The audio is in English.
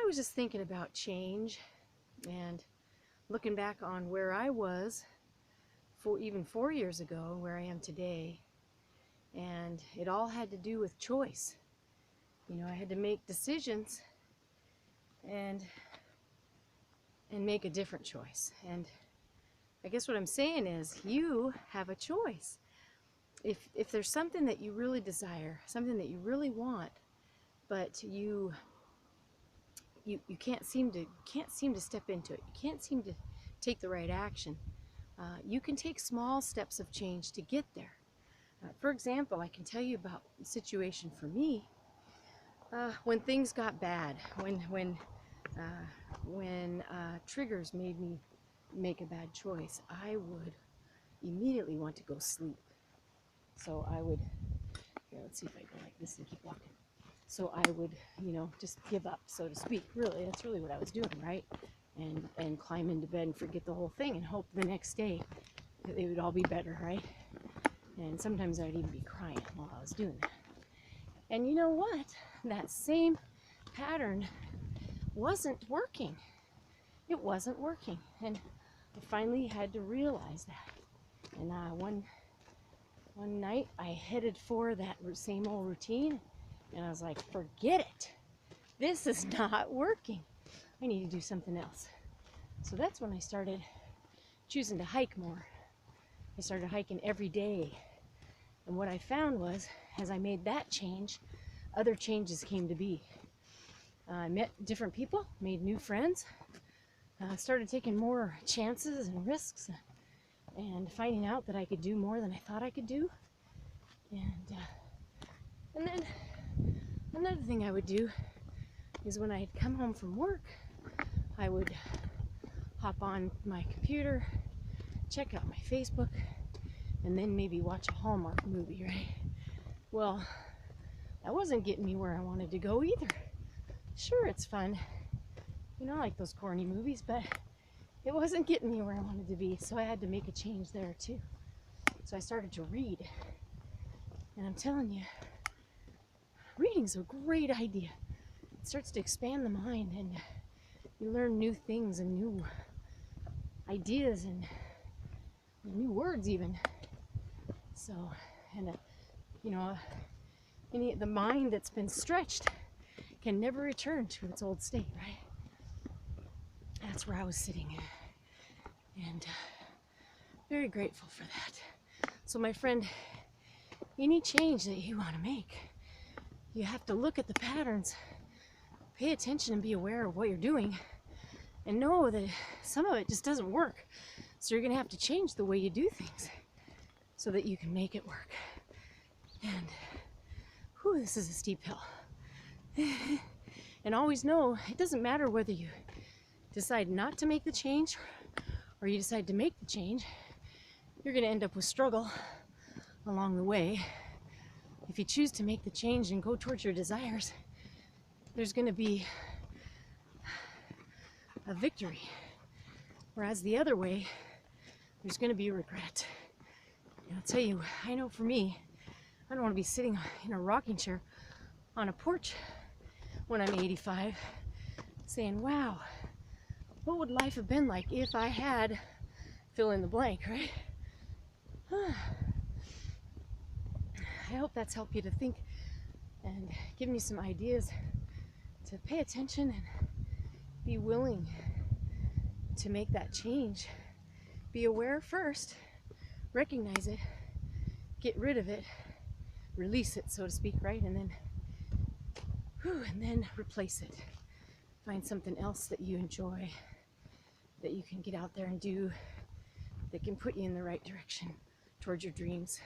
was just thinking about change and looking back on where I was even 4 years ago, where I am today, and it all had to do with choice. You know, I had to make decisions and make a different choice. And I guess what I'm saying is you have a choice. If there's something that you really desire, something that you really want, but you can't seem to step into it, you can't seem to take the right action, you can take small steps of change to get there. For example, I can tell you about a situation for me when things got bad, when triggers made me make a bad choice. I would immediately want to go sleep. So I would, here, let's see if I go like this and keep walking. So I would, just give up, so to speak. Really, that's really what I was doing, right? And climb into bed and forget the whole thing and hope the next day that it would all be better, right? And sometimes I'd even be crying while I was doing that. And you know what? That same pattern wasn't working. It wasn't working. And I finally had to realize that. And one night I headed for that same old routine, and I was like, forget it. This is not working. I need to do something else. So that's when I started choosing to hike more. I started hiking every day. And what I found was, as I made that change, other changes came to be. I met different people, made new friends, started taking more chances and risks, and finding out that I could do more than I thought I could do. And then another thing I would do is when I'd come home from work, I would hop on my computer, check out my Facebook, and then maybe watch a Hallmark movie, right? Well, that wasn't getting me where I wanted to go either. Sure, it's fun. I like those corny movies, but it wasn't getting me where I wanted to be, so I had to make a change there too. So I started to read. And I'm telling you, reading's a great idea. It starts to expand the mind, and you learn new things and new ideas and new words even. So, and the mind that's been stretched can never return to its old state, right? That's where I was sitting, and very grateful for that. So my friend, any change that you want to make, you have to look at the patterns, pay attention and be aware of what you're doing, and know that some of it just doesn't work. So you're going to have to change the way you do things so that you can make it work. And this is a steep hill. And always know, it doesn't matter whether you decide not to make the change or you decide to make the change, you're going to end up with struggle along the way. If you choose to make the change and go towards your desires, there's going to be a victory. Whereas the other way, there's going to be regret. And I'll tell you, I know for me, I don't want to be sitting in a rocking chair on a porch when I'm 85 saying, wow, what would life have been like if I had fill in the blank, right? I hope that's helped you to think and give me some ideas to pay attention and be willing to make that change. Be aware first, recognize it, get rid of it, release it, so to speak, right? And then replace it. Find something else that you enjoy, that you can get out there and do, that can put you in the right direction towards your dreams.